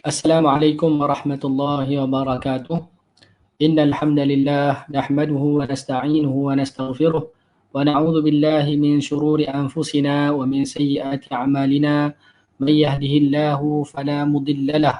Assalamualaikum warahmatullahi wabarakatuh. Innal hamdalillah nahmaduhu wa nasta'inuhu wa nastaghfiruh wa na'udzu billahi min shururi anfusina wa min sayyiati a'malina. May yahdihillahu fala mudilla lah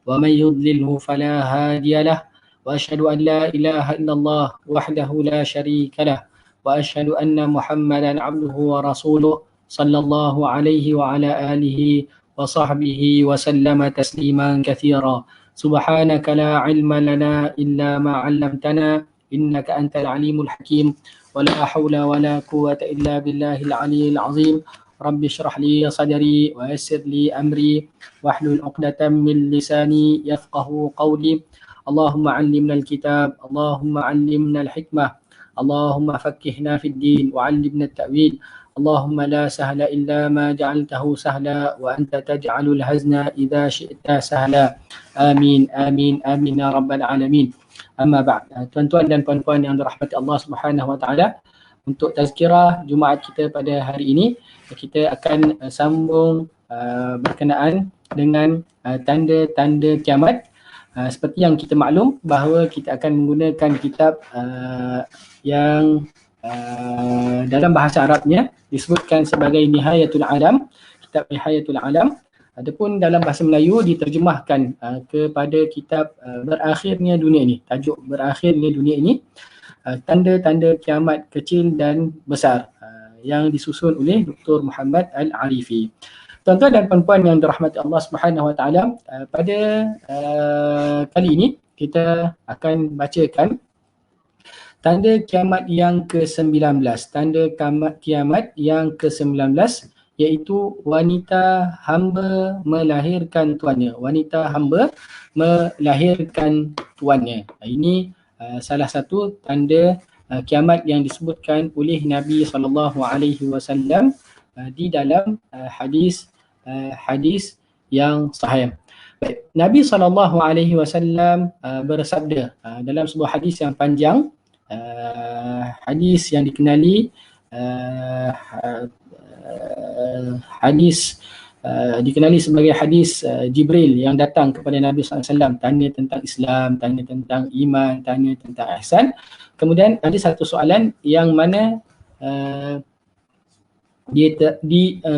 wa may yudlilhu fala hadiya lah. Wa asyhadu an la ilaha illallah wahdahu la syarika lah wa asyhadu anna Muhammadan 'abduhu wa rasuluh sallallahu alaihi wa ala alihi wa sahbihi wa sallama tasliman katsira. سبحانك لا علم لنا إلا ما علمتنا إنك أنت العليم الحكيم ولا حول ولا قوة إلا بالله العلي العظيم رب اشرح لي صدري ويسر لي أمري واحلل عقدة من لساني يفقه قولي اللهم علمنا الكتاب اللهم علمنا الحكمة اللهم فقهنا في الدين وعلمنا التأويل اللهم لا سهل إلا ما جعلته سهلا وأنت تجعل الحزن إذا شئت سهلا آمين آمين آمين يا رب العالمين. Amma ba'd. Tuan-tuan dan puan-puan yang dirahmati Allah Subhanahu wa taala, untuk tazkirah Jumaat kita pada hari ini, kita akan sambung berkenaan dengan tanda-tanda kiamat. Seperti yang kita maklum bahawa kita akan menggunakan kitab yang dalam bahasa Arabnya disebutkan sebagai Nihayatul Alam, kitab Nihayatul Alam. Adapun dalam bahasa Melayu diterjemahkan kepada kitab Berakhirnya Dunia Ini. Tajuk Berakhirnya Dunia Ini, tanda-tanda kiamat kecil dan besar, yang disusun oleh Dr. Muhammad Al-Arifi. Tuan-tuan dan puan-puan yang dirahmati Allah Subhanahu wa taala, pada kali ini kita akan bacakan tanda kiamat yang ke-19. Tanda kiamat yang ke-19 iaitu wanita hamba melahirkan tuannya. Wanita hamba melahirkan tuannya. Ini salah satu tanda kiamat yang disebutkan oleh Nabi SAW di dalam hadis yang sahih. Baik. Nabi SAW bersabda dalam sebuah hadis yang panjang, hadis yang dikenali dikenali sebagai hadis Jibril yang datang kepada Nabi SAW, tanya tentang Islam, tanya tentang iman, tanya tentang ihsan. Kemudian ada satu soalan yang mana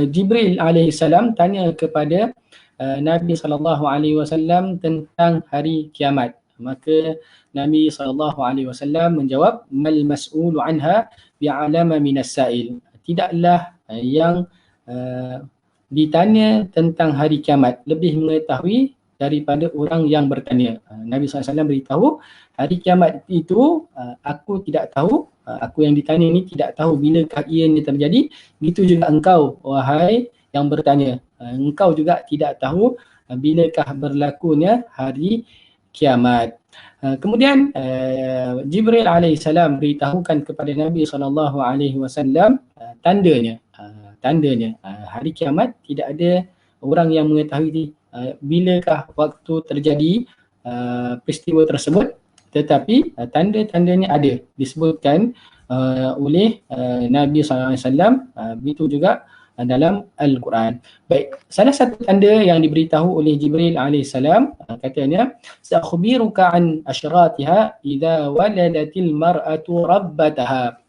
Jibril alaihissalam tanya kepada Nabi SAW tentang hari kiamat. Maka Nabi SAW menjawab, mal mas'ulu anha bi'alama minas sa'il. Tidaklah yang ditanya tentang hari kiamat lebih mengetahui daripada orang yang bertanya. Nabi SAW beritahu, hari kiamat itu aku tidak tahu, aku yang ditanya ini tidak tahu bilakah ianya terjadi. Begitu juga engkau, wahai yang bertanya, engkau juga tidak tahu bilakah berlakunya hari kiamat. Kemudian Jibril alaihissalam beritahukan kepada Nabi SAW tandanya hari kiamat. Tidak ada orang yang mengetahui bilakah waktu terjadi peristiwa tersebut, tetapi tanda-tandanya ada, disebutkan oleh Nabi SAW. Begitu juga dalam Al-Quran. Baik, salah satu tanda yang diberitahu oleh Jibril alaihissalam, katanya, sa'khbiruka an asyratiha idza waladatil mar'atu rabbataha.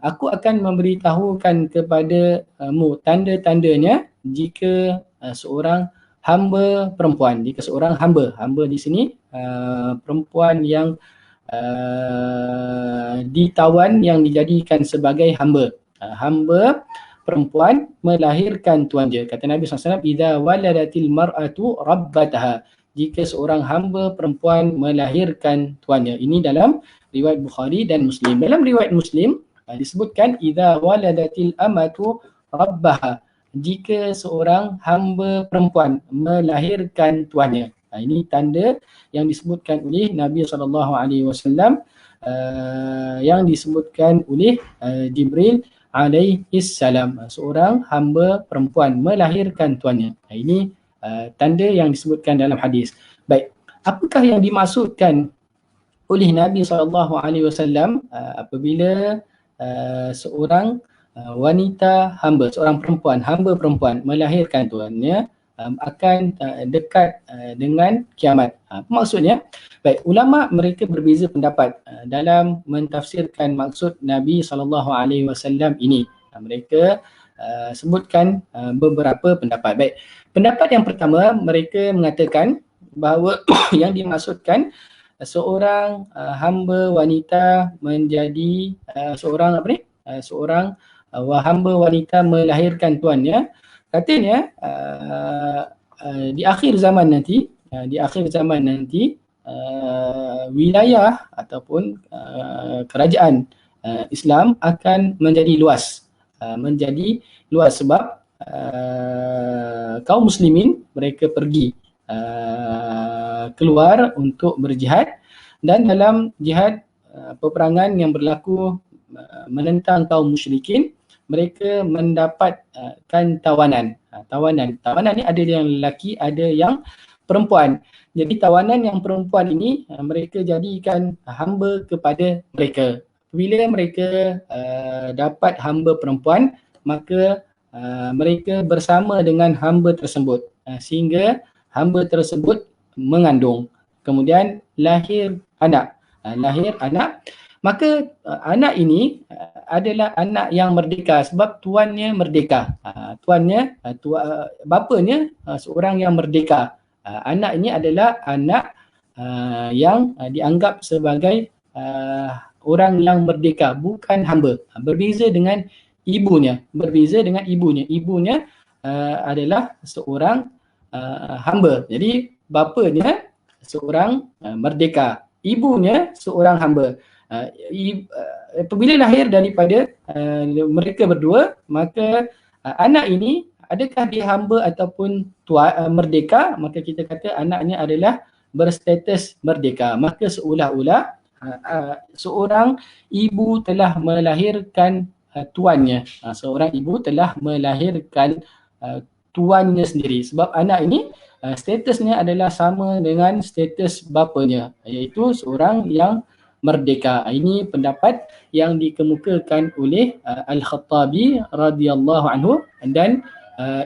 Aku akan memberitahukan kepadamu tanda-tandanya jika seorang hamba perempuan, jika seorang hamba di sini perempuan yang ditawan, yang dijadikan sebagai hamba perempuan melahirkan tuan dia. Kata Nabi SAW, idza waladatil mar'atu rabbataha, jika seorang hamba perempuan melahirkan tuannya. Ini dalam riwayat Bukhari dan Muslim. Dalam riwayat Muslim disebutkan idza waladatil amatu rabbaha, jika seorang hamba perempuan melahirkan tuannya. Ini tanda yang disebutkan oleh Nabi SAW, yang disebutkan oleh Jibril alaihissalam, seorang hamba perempuan melahirkan tuannya. Ini tanda yang disebutkan dalam hadis. Baik, apakah yang dimaksudkan oleh Nabi SAW apabila seorang wanita hamba, seorang perempuan, hamba perempuan melahirkan tuannya? akan dekat dengan kiamat. Apa maksudnya? Baik, ulama mereka berbeza pendapat dalam mentafsirkan maksud Nabi SAW ini. Mereka sebutkan beberapa pendapat. Baik, pendapat yang pertama mereka mengatakan bahawa yang dimaksudkan seorang hamba wanita menjadi seorang hamba wanita melahirkan tuannya. Katanya di akhir zaman nanti wilayah ataupun kerajaan Islam akan menjadi luas sebab kaum muslimin mereka pergi keluar untuk berjihad, dan dalam jihad peperangan yang berlaku menentang kaum musyrikin, mereka mendapatkan tawanan. Tawanan ni ada yang lelaki, ada yang perempuan. Jadi tawanan yang perempuan ini mereka jadikan hamba kepada mereka. Bila mereka dapat hamba perempuan, maka mereka bersama dengan hamba tersebut sehingga hamba tersebut mengandung. Kemudian lahir anak. Maka anak ini adalah anak yang merdeka sebab tuannya merdeka. Bapanya seorang yang merdeka. Anak ini adalah anak yang dianggap sebagai orang yang merdeka, bukan hamba. Berbeza dengan ibunya. Ibunya adalah seorang hamba. Jadi bapanya seorang merdeka, ibunya seorang hamba. Apabila lahir daripada mereka berdua, maka anak ini adakah dia hamba ataupun merdeka, maka kita kata anaknya adalah berstatus merdeka. Maka seolah-olah seorang ibu telah melahirkan tuannya. Seorang ibu telah melahirkan tuannya sendiri sebab anak ini statusnya adalah sama dengan status bapanya, iaitu seorang yang merdeka. Ini pendapat yang dikemukakan oleh Al-Khattabi radhiyallahu anhu, dan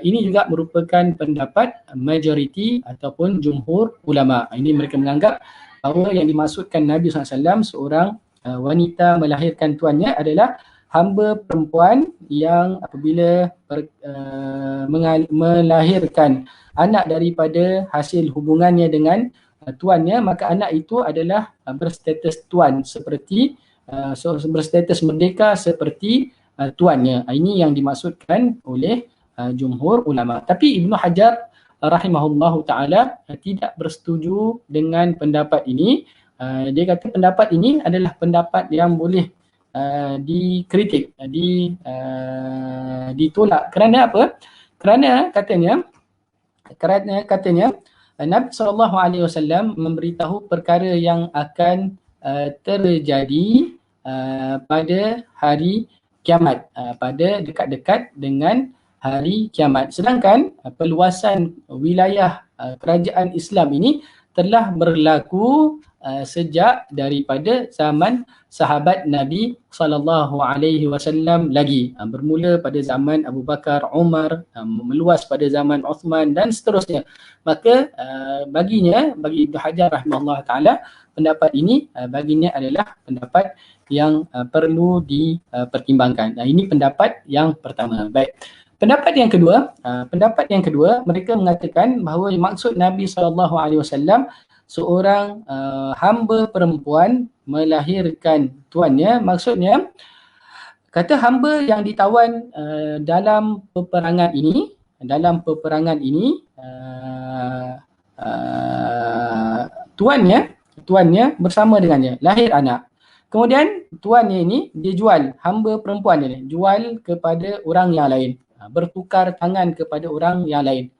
ini juga merupakan pendapat majoriti ataupun jumhur ulama. Ini mereka menganggap bahawa yang dimaksudkan Nabi SAW seorang wanita melahirkan tuannya adalah hamba perempuan yang apabila melahirkan anak daripada hasil hubungannya dengan tuannya, maka anak itu adalah berstatus tuan seperti berstatus merdeka seperti tuannya. Ini yang dimaksudkan oleh jumhur ulama. Tapi Ibnu Hajar rahimahullahu taala tidak bersetuju dengan pendapat ini. Dia kata pendapat ini adalah pendapat yang boleh dikritik, ditolak. Kerana apa? Kerana katanya Nabi SAW memberitahu perkara yang akan terjadi pada hari kiamat, pada dekat-dekat dengan hari kiamat. Sedangkan perluasan wilayah kerajaan Islam ini telah berlaku sejak daripada zaman sahabat Nabi SAW lagi. Bermula pada zaman Abu Bakar, Umar, meluas pada zaman Uthman dan seterusnya. Maka bagi Ibnu Hajar rahimahullah ta'ala, pendapat ini baginya adalah pendapat yang perlu dipertimbangkan. Ini pendapat yang pertama. Baik. Pendapat yang kedua, mereka mengatakan bahawa maksud Nabi SAW seorang hamba perempuan melahirkan tuannya, maksudnya kata hamba yang ditawan dalam peperangan ini tuannya bersama dengannya, lahir anak. Kemudian tuannya ini dia jual, hamba perempuan ini jual kepada orang yang lain, bertukar tangan kepada orang yang lain.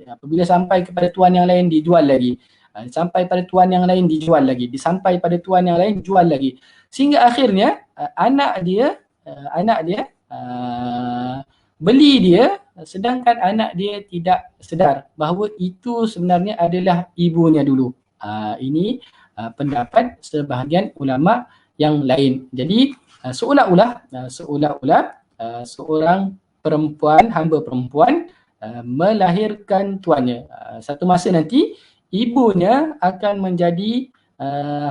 Apabila sampai kepada tuan yang lain dijual lagi, sampai pada tuan yang lain dijual lagi, sampai pada tuan yang lain jual lagi, sehingga akhirnya anak dia beli dia, sedangkan anak dia tidak sedar bahawa itu sebenarnya adalah ibunya dulu. Ini pendapat sebahagian ulama yang lain. Jadi seolah-olah seorang perempuan, hamba perempuan melahirkan tuannya. Satu masa nanti ibunya akan menjadi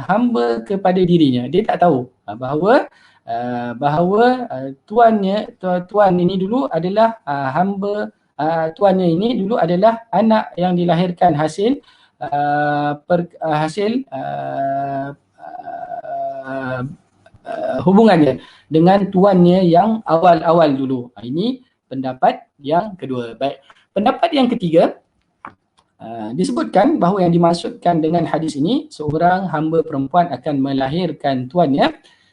hamba kepada dirinya. Dia tak tahu bahawa tuan ini dulu adalah hamba, tuannya ini dulu adalah anak yang dilahirkan hasil hubungannya dengan tuannya yang awal-awal dulu. Ini pendapat yang kedua. Baik, pendapat yang ketiga, disebutkan bahawa yang dimaksudkan dengan hadis ini, seorang hamba perempuan akan melahirkan tuannya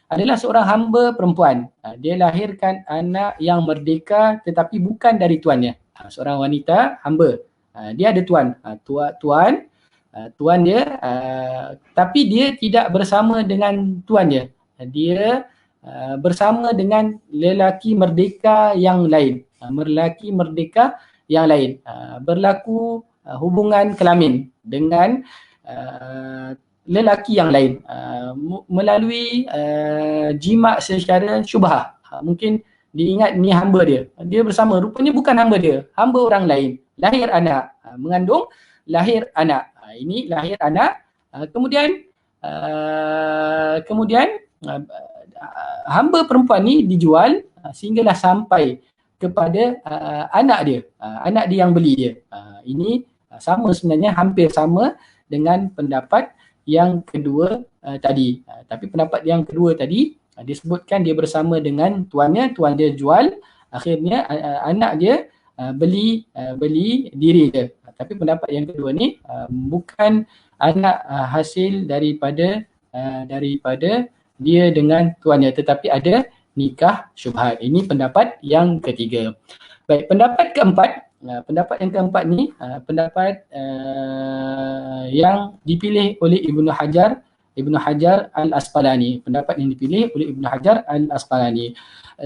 adalah seorang hamba perempuan. Dia lahirkan anak yang merdeka tetapi bukan dari tuannya. Seorang wanita hamba, dia ada tuan. Tuan dia, tapi dia tidak bersama dengan tuan dia. Dia bersama dengan lelaki merdeka yang lain. Lelaki merdeka yang lain. Berlaku hubungan kelamin dengan lelaki yang lain melalui jima' secara syubhah. Mungkin diingat ni hamba dia. Dia bersama, rupanya bukan hamba dia, hamba orang lain. Lahir anak, mengandung, lahir anak. Ini lahir anak. Kemudian hamba perempuan ni dijual sehinggalah sampai kepada anak dia yang beli dia. Ini sama sebenarnya, hampir sama dengan pendapat yang kedua tadi. Tapi pendapat yang kedua tadi disebutkan dia bersama dengan tuannya, tuan dia jual, akhirnya anak dia beli diri dia. Tapi pendapat yang kedua ni bukan anak hasil daripada dia dengan tuannya, tetapi ada nikah syubhat. Ini pendapat yang ketiga. Baik, pendapat keempat. Pendapat yang keempat ni pendapat yang dipilih oleh Ibnu Hajar Al-Asqalani. Pendapat yang dipilih oleh Ibnu Hajar Al-Asqalani.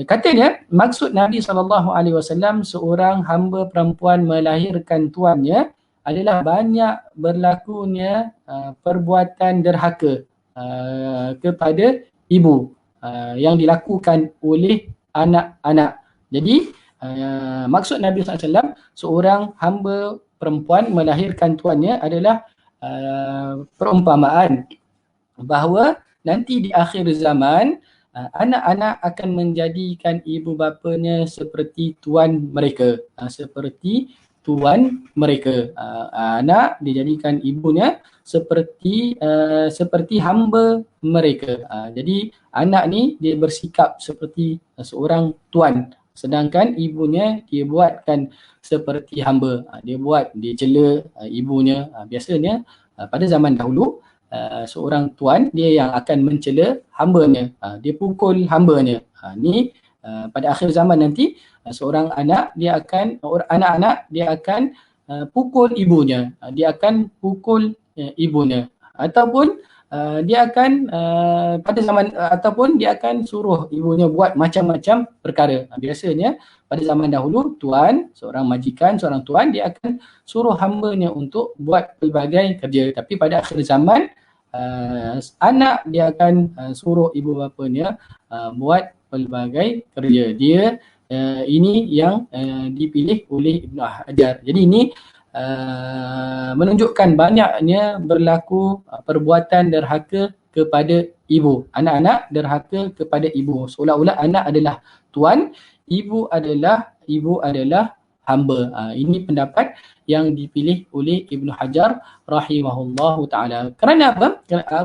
Katanya maksud Nabi SAW seorang hamba perempuan melahirkan tuannya adalah banyak berlakunya perbuatan derhaka kepada ibu yang dilakukan oleh anak-anak. Jadi maksud Nabi SAW seorang hamba perempuan melahirkan tuannya adalah perumpamaan bahawa nanti di akhir zaman anak-anak akan menjadikan ibu bapanya seperti tuan mereka. Anak dijadikan ibunya seperti hamba mereka. Jadi anak ni dia bersikap seperti seorang tuan, sedangkan ibunya dia buatkan seperti hamba. Dia cela ibunya. Biasanya pada zaman dahulu seorang tuan dia yang akan mencela hambanya. Dia pukul hambanya. Ni pada akhir zaman nanti seorang anak dia akan pukul ibunya. Dia akan pukul ibunya, ataupun dia akan suruh ibunya buat macam-macam perkara. Biasanya pada zaman dahulu seorang majikan, seorang tuan dia akan suruh hambanya untuk buat pelbagai kerja. Tapi pada akhir zaman anak dia akan suruh ibu bapanya buat pelbagai kerja. Dia ini yang dipilih oleh Ibnu Hajar. Jadi ini menunjukkan banyaknya berlaku perbuatan derhaka kepada ibu. Anak-anak derhaka kepada ibu. Seolah-olah anak adalah tuan, ibu adalah hamba. Ini pendapat yang dipilih oleh Ibnu Hajar rahimahullahu taala. Kerana apa?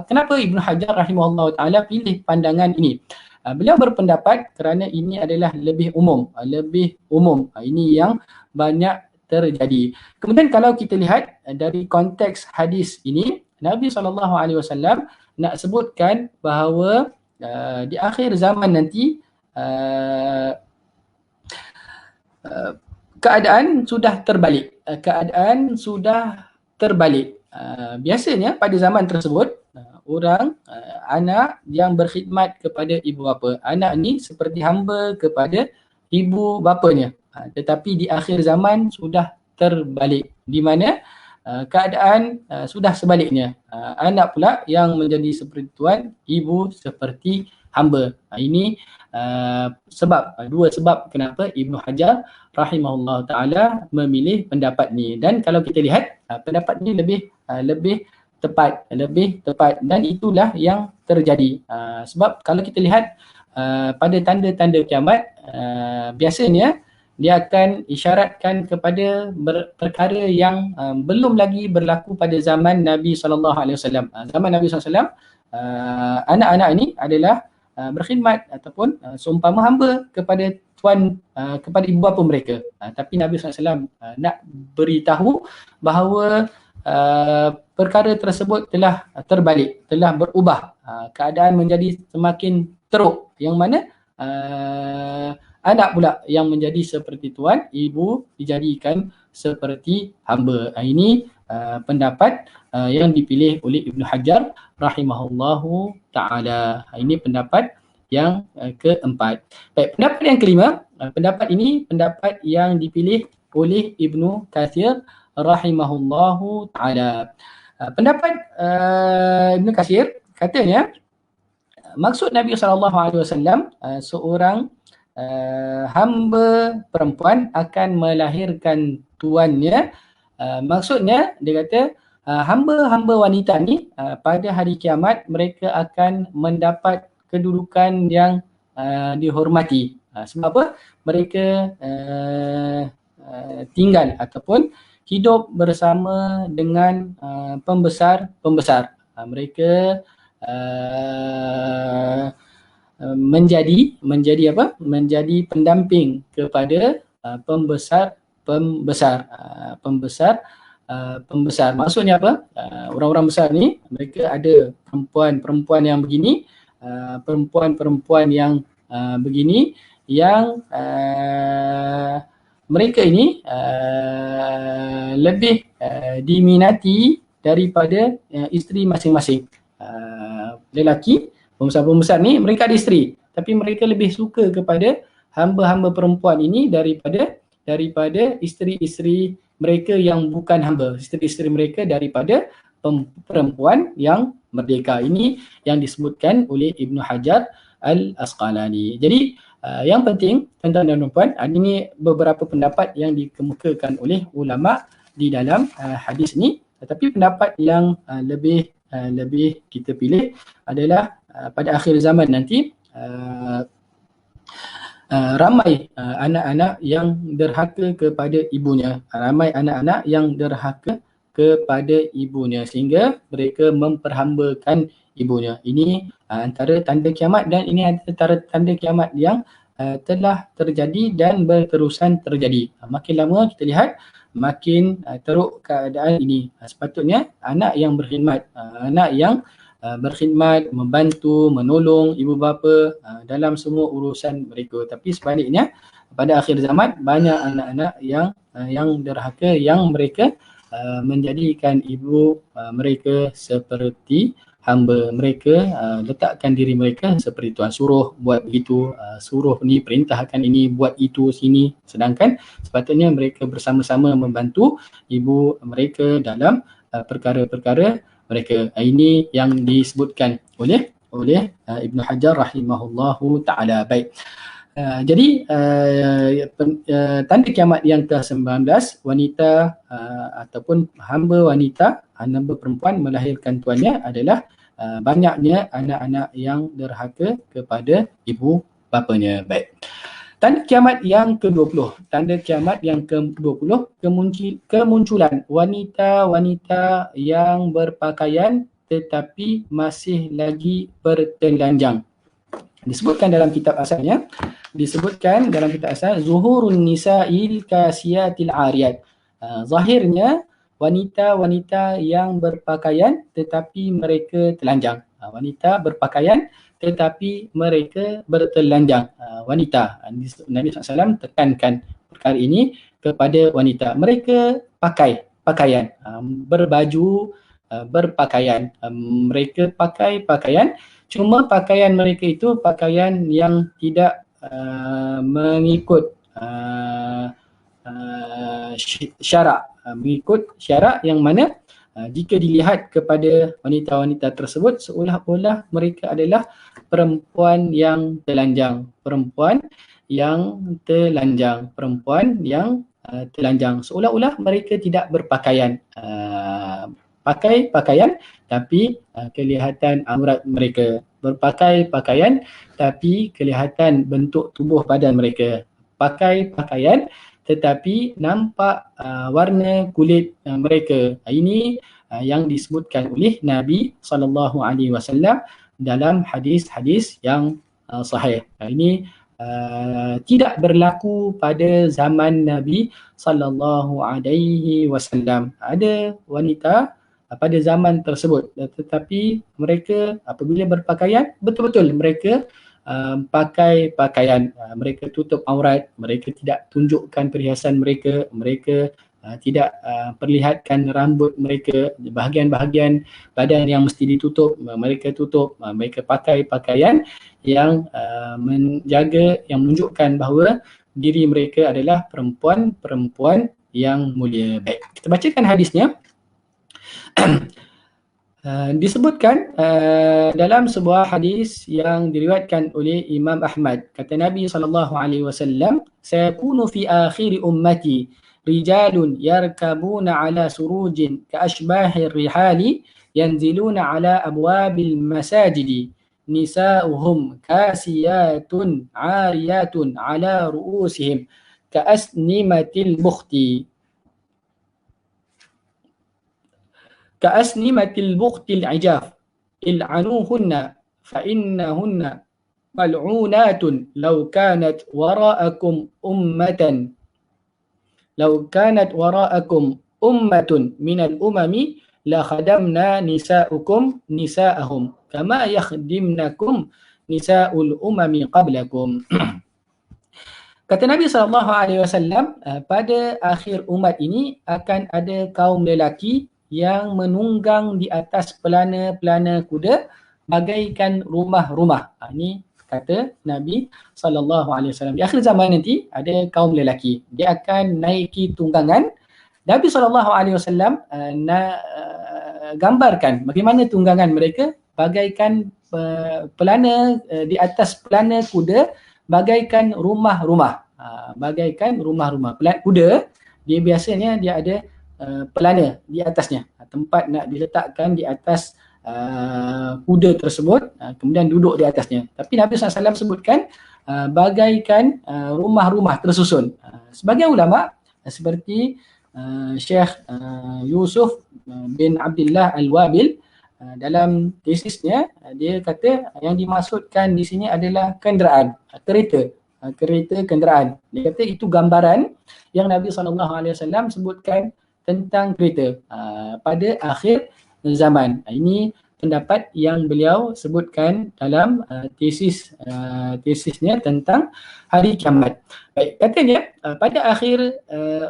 Kenapa Ibnu Hajar rahimahullahu taala pilih pandangan ini? Beliau berpendapat kerana ini adalah lebih umum. Ini yang banyak terjadi. Kemudian kalau kita lihat dari konteks hadis ini, Nabi SAW nak sebutkan bahawa di akhir zaman nanti keadaan sudah terbalik. Biasanya pada zaman tersebut anak yang berkhidmat kepada ibu bapa, anak ni seperti hamba kepada ibu bapanya. Tetapi di akhir zaman sudah terbalik, di mana keadaan sudah sebaliknya. Anak pula yang menjadi seperti tuan, ibu seperti hamba. Ini dua sebab kenapa Ibnu Hajar rahimahullah taala memilih pendapat ni. Dan kalau kita lihat pendapat ni lebih tepat dan itulah yang terjadi. Sebab kalau kita lihat pada tanda-tanda kiamat, biasanya dia akan isyaratkan kepada perkara yang belum lagi berlaku pada zaman Nabi SAW. Zaman Nabi SAW, anak-anak ini adalah berkhidmat ataupun seumpama hamba kepada kepada ibu bapa mereka. Tapi Nabi SAW nak beritahu bahawa perkara tersebut telah terbalik, telah berubah. Keadaan menjadi semakin teruk, yang mana anak pula yang menjadi seperti tuan, ibu dijadikan seperti hamba. Ini pendapat yang dipilih oleh Ibnu Hajar rahimahullahu ta'ala. Ini pendapat yang keempat. Baik, pendapat yang kelima, pendapat ini pendapat yang dipilih oleh Ibnu Katsir rahimahullahu ta'ala. Pendapat Ibnu Katsir katanya, maksud Nabi SAW seorang hamba perempuan akan melahirkan tuannya. Maksudnya dia kata hamba-hamba wanita ni pada hari kiamat mereka akan mendapat kedudukan yang dihormati. Sebab apa? Mereka tinggal ataupun hidup bersama dengan pembesar-pembesar. Mereka menjadi apa? Menjadi pendamping kepada pembesar. Maksudnya apa? Orang-orang besar ni mereka ada perempuan yang begini, perempuan yang begini, yang mereka ini lebih diminati daripada isteri masing-masing. Lelaki pembesar-pembesar ni mereka ada isteri, tapi mereka lebih suka kepada hamba-hamba perempuan ini daripada isteri-isteri mereka yang bukan hamba, isteri-isteri mereka daripada perempuan yang merdeka. Ini yang disebutkan oleh Ibnu Hajar Al-Asqalani. Jadi yang penting tuan-tuan dan puan, ini beberapa pendapat yang dikemukakan oleh ulama di dalam hadis ni. Tetapi pendapat yang lebih kita pilih adalah pada akhir zaman nanti ramai anak-anak yang derhaka kepada ibunya, kepada ibunya sehingga mereka memperhambakan ibunya. Ini antara tanda kiamat, dan ini antara tanda kiamat yang telah terjadi dan berterusan terjadi. Makin lama kita lihat makin teruk keadaan ini. Sepatutnya anak yang berkhidmat, membantu, menolong ibu bapa dalam semua urusan mereka. Tapi sebaliknya pada akhir zaman banyak anak-anak yang derhaka, yang mereka menjadikan ibu mereka seperti hamba. Mereka letakkan diri mereka seperti tuan, suruh buat begitu, suruh ni, perintahkan ini, buat itu sini, sedangkan sepatutnya mereka bersama-sama membantu ibu mereka dalam perkara-perkara mereka. Ini yang disebutkan oleh Ibnu Hajar rahimahullahu ta'ala. Baik. Jadi tanda kiamat yang ke-19, wanita ataupun hamba perempuan melahirkan tuannya adalah banyaknya anak-anak yang derhaka kepada ibu bapanya. Baik. Tanda kiamat yang ke-20. Tanda kiamat yang ke-20, kemunculan wanita-wanita yang berpakaian tetapi masih lagi bertelanjang. Disebutkan dalam kitab asalnya, zuhurun nisa'il kasiyatil ariyat. Zahirnya wanita-wanita yang berpakaian tetapi mereka telanjang. Wanita berpakaian tetapi mereka bertelanjang. Wanita. Nabi SAW tekankan perkara ini kepada wanita. Mereka pakai pakaian, berbaju, berpakaian. Mereka pakai pakaian, cuma pakaian mereka itu pakaian yang tidak mengikut syarak. Mengikut syarak yang mana Jika dilihat kepada wanita-wanita tersebut, seolah-olah mereka adalah perempuan yang telanjang, perempuan yang telanjang, perempuan yang telanjang. Seolah-olah mereka tidak berpakaian, pakai pakaian tapi kelihatan aurat mereka, berpakai pakaian tapi kelihatan bentuk tubuh badan mereka, pakai pakaian tetapi nampak warna kulit mereka. Ini yang disebutkan oleh Nabi SAW dalam hadis-hadis yang sahih. Ini tidak berlaku pada zaman Nabi SAW. Ada wanita pada zaman tersebut, tetapi mereka apabila berpakaian, betul-betul mereka pakai pakaian, mereka tutup aurat, mereka tidak tunjukkan perhiasan mereka, mereka tidak perlihatkan rambut mereka, bahagian-bahagian badan yang mesti ditutup, mereka tutup, mereka pakai pakaian yang menjaga, yang menunjukkan bahawa diri mereka adalah perempuan-perempuan yang mulia. Baik, kita bacakan hadisnya. Disebutkan dalam sebuah hadis yang diriwayatkan oleh Imam Ahmad, kata Nabi SAW, sayakunu fi akhir ummati rijalun yarkabuna ala surujin ka'ashbahir rihali yanziluna ala abwabil masajidi nisa'uhum kasiyatun ariyatun ala ru'usihim ka'asnimatil bukhti كأسنمة البخت العجاف العنوهن فإنهن ملعونات لو كانت وراءكم أمة من الأمم لخدمنا نساؤكم نساءهم كما يخدمنكم نساء الأمم قبلكم. Kata Nabi SAW, pada akhir umat ini akan ada kaum lelaki yang menunggang di atas pelana-pelana kuda bagaikan rumah-rumah. Ini kata Nabi SAW. Di akhir zaman nanti ada kaum lelaki, dia akan naiki tunggangan. Nabi SAW gambarkan bagaimana tunggangan mereka bagaikan pelana, di atas pelana kuda bagaikan rumah-rumah. Bagaikan rumah-rumah. Kuda dia biasanya dia ada pelana di atasnya, tempat nak diletakkan di atas kuda tersebut, kemudian duduk di atasnya. Tapi Nabi SAW sebutkan bagaikan rumah-rumah tersusun. Sebagai ulama seperti Syekh Yusuf bin Abdullah Al-Wabil, dalam tesisnya dia kata yang dimaksudkan di sini adalah kenderaan, kereta kenderaan. Dia kata itu gambaran yang Nabi SAW sebutkan tentang kereta pada akhir zaman. Ini pendapat yang beliau sebutkan dalam tesisnya tentang hari kiamat. Baik, katanya pada akhir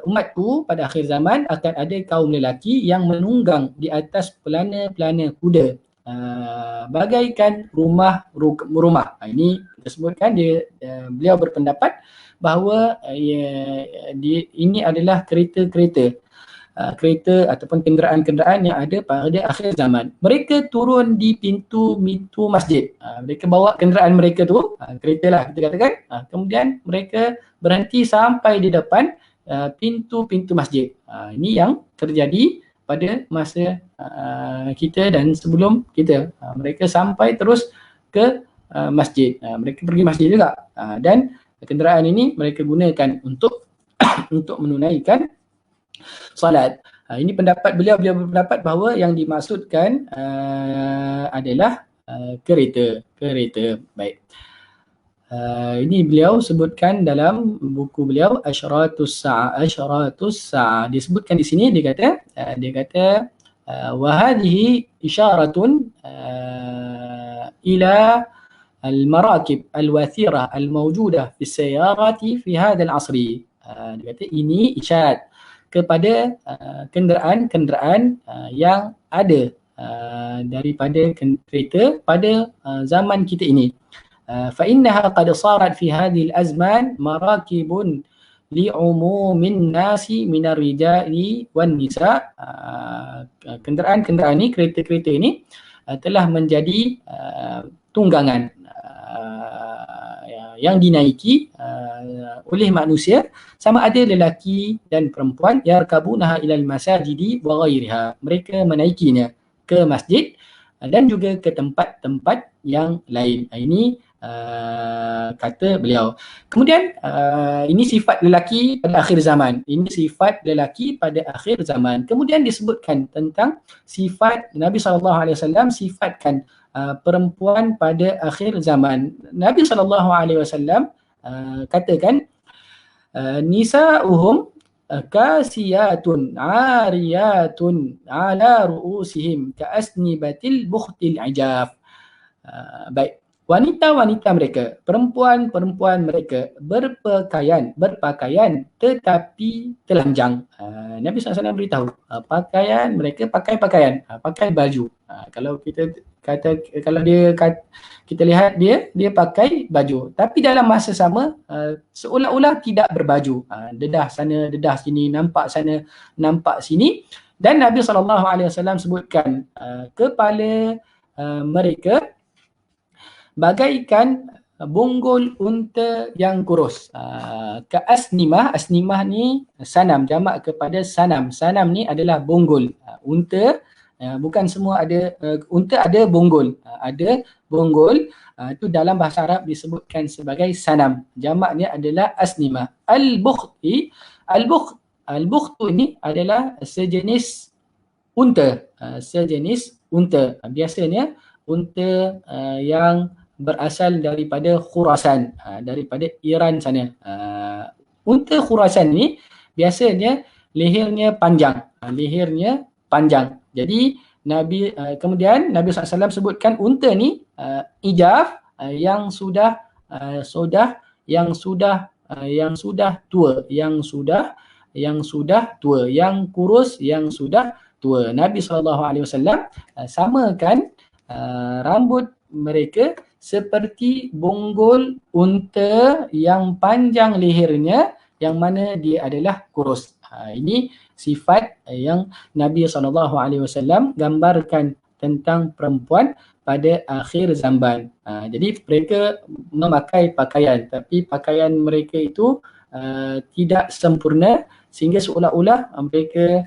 umatku, pada akhir zaman akan ada kaum lelaki yang menunggang di atas pelana-pelana kuda bagaikan rumah. Ini kita sebutkan beliau berpendapat bahawa ini adalah kereta ataupun kenderaan-kenderaan yang ada pada akhir zaman. Mereka turun di pintu masjid. Mereka bawa kenderaan mereka tu, kereta lah kita katakan. Kemudian mereka berhenti sampai di depan pintu masjid. Ini yang terjadi pada masa kita dan sebelum kita. Mereka sampai terus ke masjid. Mereka pergi masjid juga. Dan kenderaan ini mereka gunakan untuk menunaikan salat. Ini pendapat beliau berpendapat bahawa yang dimaksudkan adalah kereta. Baik. Ini beliau sebutkan dalam buku beliau Asyratus Sa'ah. Disebutkan di sini dia kata wa hadhihi isyaratun ila al-marakib al-wathira al-mawjudah fi as-sayyarati fi hadha al-'asri. Dia kata ini isyarat kepada kenderaan-kenderaan yang ada daripada kereta pada zaman kita ini. Fa innaha qad sarat fi hadhihi al-azman marakibun li'umumin nasi minar rijali wan nisa. Kenderaan-kenderaan ni, kereta-kereta ini telah menjadi tunggangan yang dinaiki oleh manusia, sama ada lelaki dan perempuan, yarkabunaha ilal masajidi wa ghairiha, mereka menaikinya ke masjid dan juga ke tempat-tempat yang lain. Ini kata beliau. Kemudian ini sifat lelaki pada akhir zaman. Ini sifat lelaki pada akhir zaman. Kemudian disebutkan tentang sifat Nabi SAW sifatkan perempuan pada akhir zaman. Nabi SAW katakan nisa'uhum kasiyatun ariyatun ala ru'usihim ka'asnibatil bukhtil ajaf. Baik, wanita-wanita mereka, perempuan-perempuan mereka berpakaian tetapi telanjang. Nabi SAW beritahu pakaian mereka pakai pakaian, pakai baju. Kalau kita kita lihat dia pakai baju, tapi dalam masa sama seolah-olah tidak berbaju. Dedah sana, dedah sini, nampak sana, nampak sini. Dan Nabi SAW sebutkan kepala mereka bagaikan bonggol unta yang kurus. Asnimah, asnimah ni sanam, jamak kepada sanam. Sanam ni adalah bonggol. Unta, bukan semua ada, unta ada bonggol. Ada bonggol, itu dalam bahasa Arab disebutkan sebagai sanam. Jamaknya adalah asnimah. Al-bukhti, al-bukhtu ini adalah sejenis unta. Sejenis unta. Biasanya unta yang berasal daripada Khurasan, daripada Iran sana. Unta Khurasan ni biasanya lehernya panjang, Jadi kemudian Nabi SAW sebutkan unta ni ijaf, yang sudah tua, yang kurus, yang sudah tua. Nabi SAW samakan rambut mereka seperti bonggol unta yang panjang lehernya, yang mana dia adalah kurus. Ini sifat yang Nabi SAW gambarkan tentang perempuan pada akhir zaman. Jadi mereka memakai pakaian, tapi pakaian mereka itu tidak sempurna, sehingga seolah-olah mereka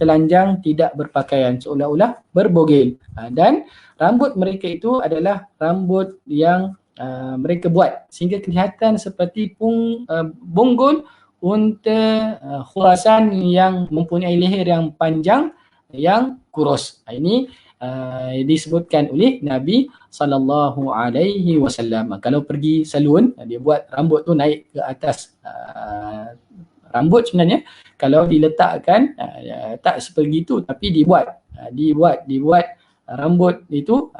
telanjang, tidak berpakaian, seolah-olah berbogel. Dan rambut mereka itu adalah rambut yang mereka buat sehingga kelihatan seperti bonggol unta Khurasan yang mempunyai leher yang panjang, yang kurus. Ini disebutkan oleh Nabi SAW. Kalau pergi salon, dia buat rambut tu naik ke atas. Rambut sebenarnya kalau diletakkan tak seperti itu, tapi dibuat rambut itu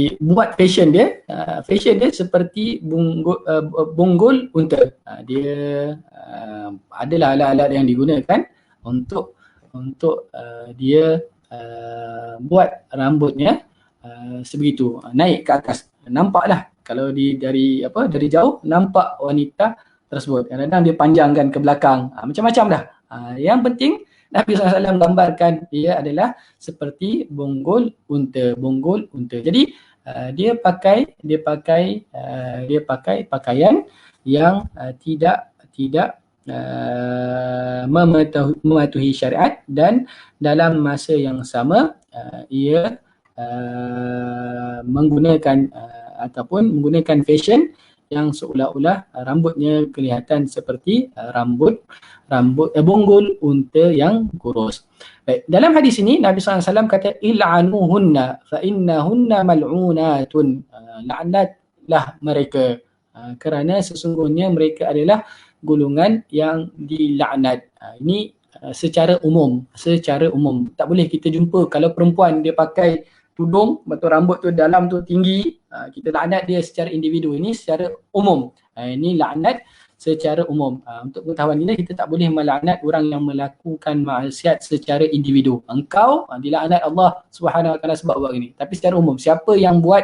dibuat fashion dia seperti bonggol unta. Dia adalah alat-alat yang digunakan untuk dia buat rambutnya sebegitu, naik ke atas. Nampaklah kalau dari jauh nampak wanita tersebut. Kadang-kadang dia panjangkan ke belakang, macam-macam dah. Yang penting Nabi SAW gambarkan dia adalah seperti bonggol unta. Jadi dia pakai pakaian yang tidak mematuhi syariat, dan dalam masa yang sama ia menggunakan fashion yang seolah-olah rambutnya kelihatan seperti bonggol unta yang kurus. Baik, dalam hadis ini Nabi SAW kata il'anuhunna fa innahunna mal'unatun, laknatlah mereka kerana sesungguhnya mereka adalah golongan yang dilaknat. Ini secara umum. Tak boleh kita jumpa kalau perempuan dia pakai tudung, betul rambut tu dalam tu tinggi, kita laknat dia secara individu. Ini secara umum. Ini laknat secara umum. Untuk pengetahuan kita tak boleh melaknat orang yang melakukan maksiat secara individu. Engkau dilaknat Allah Subhanahu Wa Taala sebab buat ini. Tapi secara umum, siapa yang buat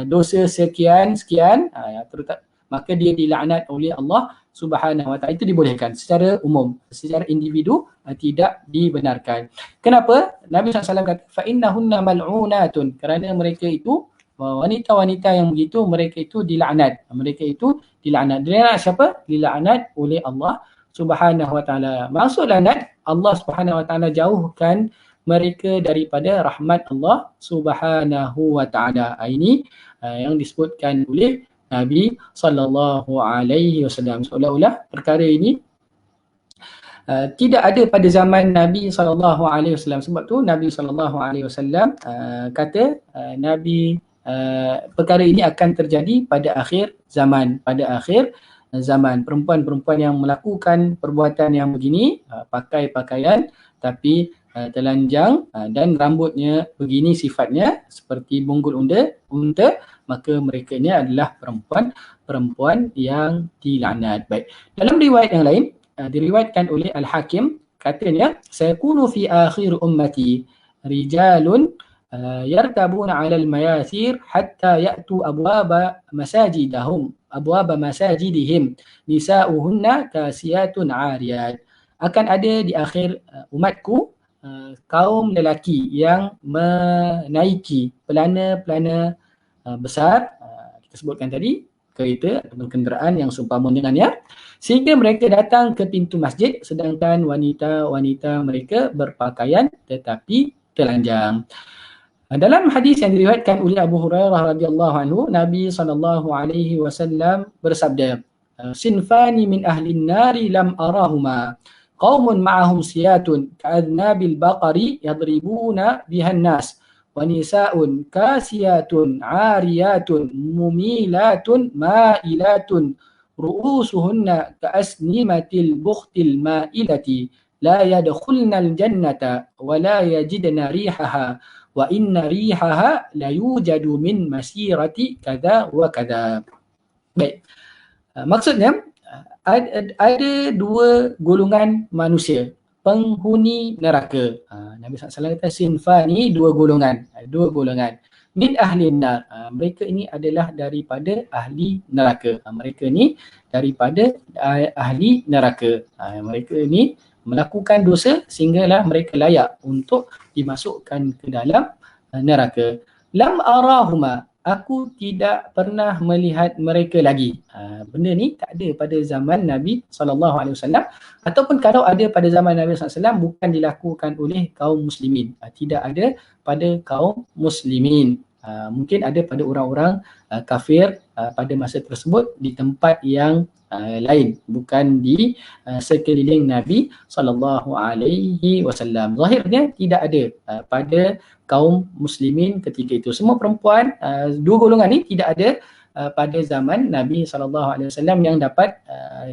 dosa sekian-sekian, maka dia dilaknat oleh Allah Subhanahu Wa Taala. Itu dibolehkan secara umum, secara individu tidak dibenarkan. Kenapa? Nabi SAW kata fa innahunna mal'unatun, kerana mereka itu wanita-wanita yang begitu, mereka itu dilaknat. Mereka itu dilaknat. Dilaknat siapa? Dilaknat oleh Allah Subhanahu Wa Taala. Maksud laknat, Allah Subhanahu Wa Taala jauhkan mereka daripada rahmat Allah Subhanahu Wa Taala. Ini yang disebutkan oleh Nabi sallallahu alaihi wasallam. Seolah-olah perkara ini tidak ada pada zaman Nabi sallallahu alaihi wasallam. Sebab tu Nabi sallallahu alaihi wasallam kata perkara ini akan terjadi pada akhir zaman. Pada akhir zaman, perempuan-perempuan yang melakukan perbuatan yang begini, pakai pakaian tapi telanjang dan rambutnya begini sifatnya seperti bonggol unta, maka mereka ini adalah perempuan yang dilaknat. Baik. Dalam riwayat yang lain diriwayatkan oleh Al-Hakim, katanya sayakunu fi akhir ummati rijalun yarkabuna 'ala al-mayathir hatta ya'tu abwaba masajidihim nisa'uhunna kasiyatun 'ariyat. Akan ada di akhir umatku kaum lelaki yang menaiki pelana-pelana besar, kita sebutkan tadi kereta atau kenderaan yang seumpama dengannya, sehingga mereka datang ke pintu masjid sedangkan wanita-wanita mereka berpakaian tetapi telanjang. Dalam hadis yang diriwayatkan oleh Abu Hurairah radhiyallahu anhu, Nabi SAW bersabda, sinfani min ahli nari lam arahuma, qaumun ma'ahum siyatun ka'adnabil baqari yadribuna bihan nas, wa nisa'un kasiyatun 'ariyatun mumilatun ma'ilatun ru'usuhunna ka'asnimatil bukhtil ma'ilati la yadkhulnal jannata wa la yajidna rihaha wa inna rihaha la yujadu min masirati kadza wa kadza. Baik. Maksudnya ada dua golongan manusia penghuni neraka. Nabi SAW kata sinfani, dua golongan. Min ahli nar, mereka ini adalah daripada ahli neraka. Mereka ni daripada ahli neraka. Mereka ini melakukan dosa sehinggalah mereka layak untuk dimasukkan ke dalam neraka. Lam arahuma, aku tidak pernah melihat mereka lagi. Benda ni tak ada pada zaman Nabi SAW, ataupun kalau ada pada zaman Nabi SAW bukan dilakukan oleh kaum muslimin. Tidak ada pada kaum muslimin. Mungkin ada pada orang-orang kafir pada masa tersebut di tempat yang lain, bukan di sekeliling Nabi SAW. Zahirnya tidak ada pada kaum muslimin ketika itu. Semua perempuan, dua golongan ni tidak ada pada zaman Nabi SAW yang dapat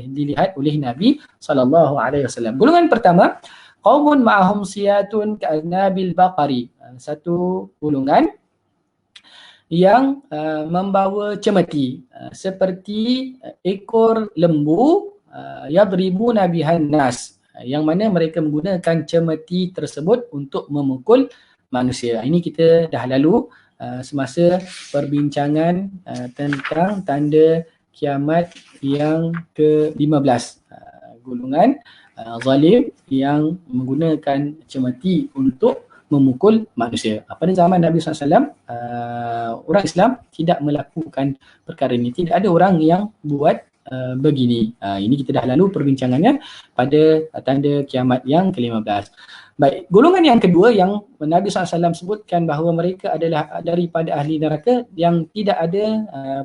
dilihat oleh Nabi SAW. Golongan pertama, qaumun ma'ahum siyatun ka'adnabil baqari, satu golongan yang membawa cemeti seperti ekor lembu, yadribuna bihan nas, yang mana mereka menggunakan cemeti tersebut untuk memukul manusia. Ini kita dah lalu semasa perbincangan tentang tanda kiamat yang ke-15. Golongan zalim yang menggunakan cemeti untuk memukul manusia. Pada zaman Nabi SAW, orang Islam tidak melakukan perkara ini. Tidak ada orang yang buat begini. Ini kita dah lalu perbincangannya pada tanda kiamat yang ke-15. Baik, golongan yang kedua yang Nabi SAW sebutkan bahawa mereka adalah daripada ahli neraka yang tidak ada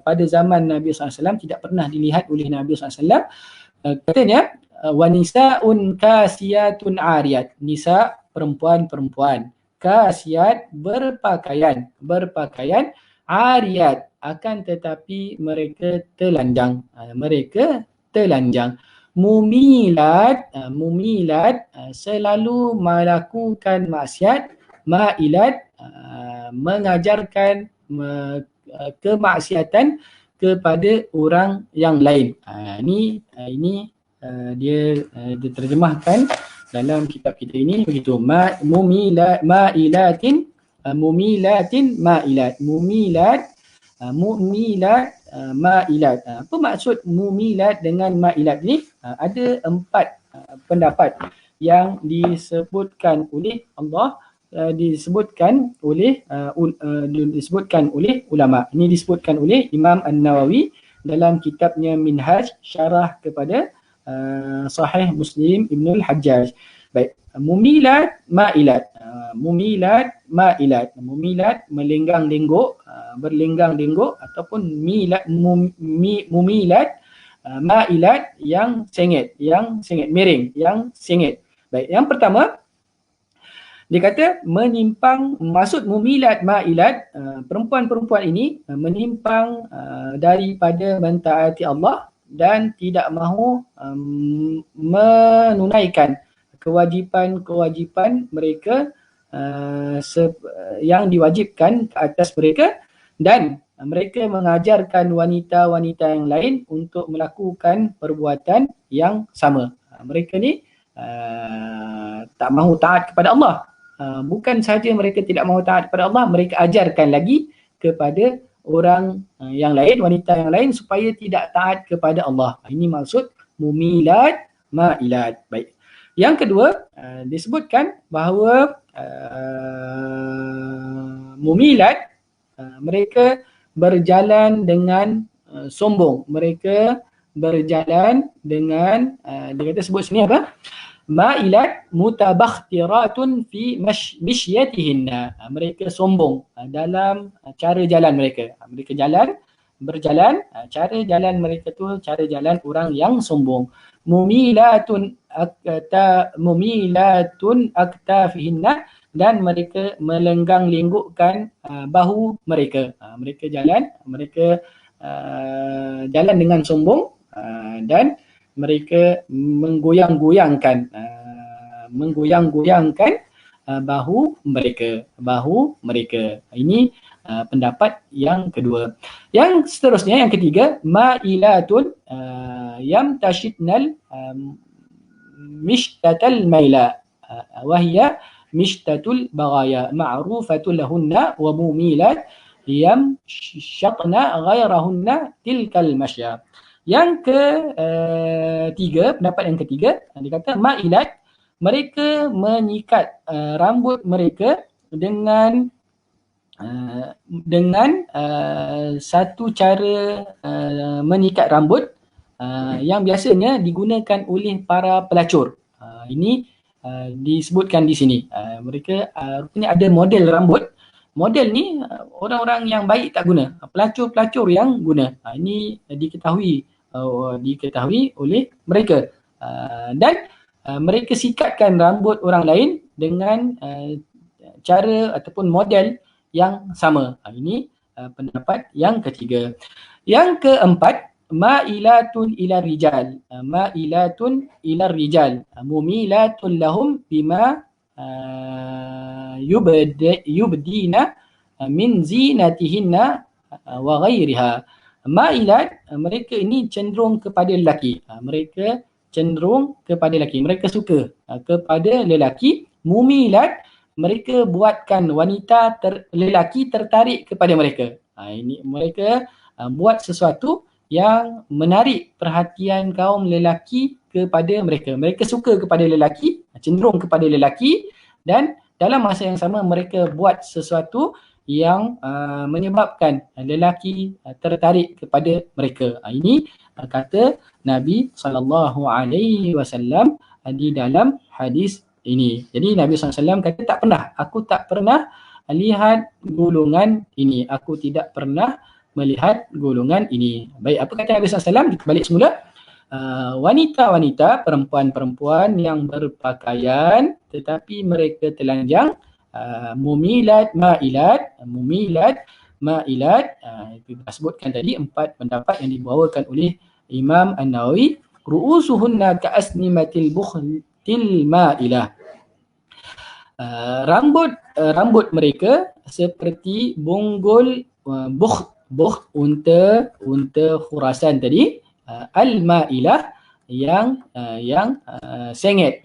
pada zaman Nabi SAW, tidak pernah dilihat oleh Nabi SAW. Katanya, wanisa'un kasiyatun ariyat, nisa, perempuan-perempuan, kasiyat, berpakaian, ariyat, akan tetapi mereka telanjang. Mumilat, selalu melakukan maksiat, ma'ilat, mengajarkan kemaksiatan kepada orang yang lain. Ini dia diterjemahkan dalam kitab kita ini begitu. Mumilat, ma'ilatin, mumilat, Mumilat, mailat. Apa maksud mumilat dengan mailat ni? Ada 4 pendapat yang disebutkan oleh Allah, disebutkan oleh ulama. Ini disebutkan oleh Imam An-Nawawi dalam kitabnya Minhaj, syarah kepada Sahih Muslim Ibnul Hajjaj. Baik, mumilat, mailat. Mumilat, mailat. Mumilat melenggang-lenggok, berlenggang-lenggok, ataupun mumilat, mailat yang sengit, miring, yang sengit. Baik, yang pertama dia kata menyimpang, maksud mumilat, mailat, perempuan-perempuan ini menyimpang daripada mentaati Allah dan tidak mahu menunaikan kewajipan-kewajipan mereka yang diwajibkan ke atas mereka, dan mereka mengajarkan wanita-wanita yang lain untuk melakukan perbuatan yang sama. Mereka ni tak mahu taat kepada Allah. Bukan sahaja mereka tidak mahu taat kepada Allah, mereka ajarkan lagi kepada orang yang lain, wanita yang lain, supaya tidak taat kepada Allah. Ini maksud mumilat, mailat. Baik. Yang kedua, disebutkan bahawa mumilat, mereka berjalan dengan sombong. Mereka berjalan dengan, dia kata sebut sini apa? Mailat mutabakhtiratun fi mishyatihinna. Mereka sombong dalam cara jalan mereka. Mereka berjalan, cara jalan mereka tu cara jalan orang yang sombong. Mumilatun aktafihinna, dan mereka melenggang-lenggokkan bahu mereka. Mereka jalan dengan sombong, dan mereka menggoyang-goyangkan bahu mereka. Ini pendapat yang kedua. Yang seterusnya, yang ketiga, mailatun yamtashitnal mishtatal maila wahia mishtatul baghaya ma'rufatul lahunna wa mumilat yamshatna ghairahunna tilkal masya. Yang ketiga, pendapat yang ketiga, dia kata mailat, mereka menyikat rambut mereka dengan satu cara menyikat rambut yang biasanya digunakan oleh para pelacur. Ini disebutkan di sini. Mereka rupanya ada model rambut. Model ni orang-orang yang baik tak guna, pelacur-pelacur yang guna. Ini diketahui oleh mereka, dan mereka sikatkan rambut orang lain dengan cara ataupun model yang sama. Ini pendapat yang ketiga. Yang keempat, mailatun ila rijal. Mailatun ila rijal, mumilatun lahum bima yubdina min zinatihinna wa ghairiha. Mailat, mereka ini cenderung kepada lelaki. Mereka suka kepada lelaki. Mumilat, mereka buatkan wanita lelaki tertarik kepada mereka. Ini mereka buat sesuatu yang menarik perhatian kaum lelaki kepada mereka. Mereka suka kepada lelaki, cenderung kepada lelaki, dan dalam masa yang sama mereka buat sesuatu yang menyebabkan lelaki tertarik kepada mereka. Ini kata Nabi SAW di dalam hadis ini. Jadi Nabi SAW kata, aku tak pernah lihat golongan ini. Aku tidak pernah melihat golongan ini. Baik, apa kata Nabi SAW? Kita balik semula. Wanita-wanita, perempuan-perempuan yang berpakaian tetapi mereka telanjang, mumilat, mailat. Kita sebutkan tadi 4 pendapat yang dibawakan oleh Imam An-Nawawi. Ru'usuhunna ka'asnimatil bukhtil mailah. Rambut mereka seperti bonggol bukh unta khurasan tadi, al-mailah yang sengit.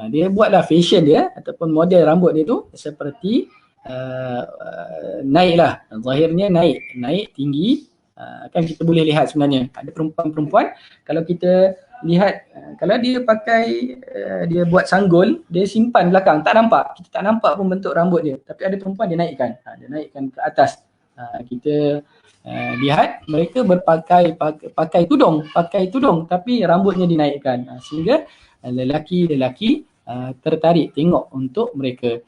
Dia buatlah fashion dia ataupun model rambut dia tu seperti naiklah, zahirnya naik tinggi. Kan kita boleh lihat sebenarnya ada perempuan-perempuan kalau kita lihat, kalau dia pakai dia buat sanggul, dia simpan belakang, tak nampak, kita tak nampak pun bentuk rambut dia, tapi ada perempuan dia naikkan, dia naikkan ke atas. Kita lihat mereka pakai tudung tapi rambutnya dinaikkan, sehingga lelaki-lelaki tertarik tengok untuk mereka.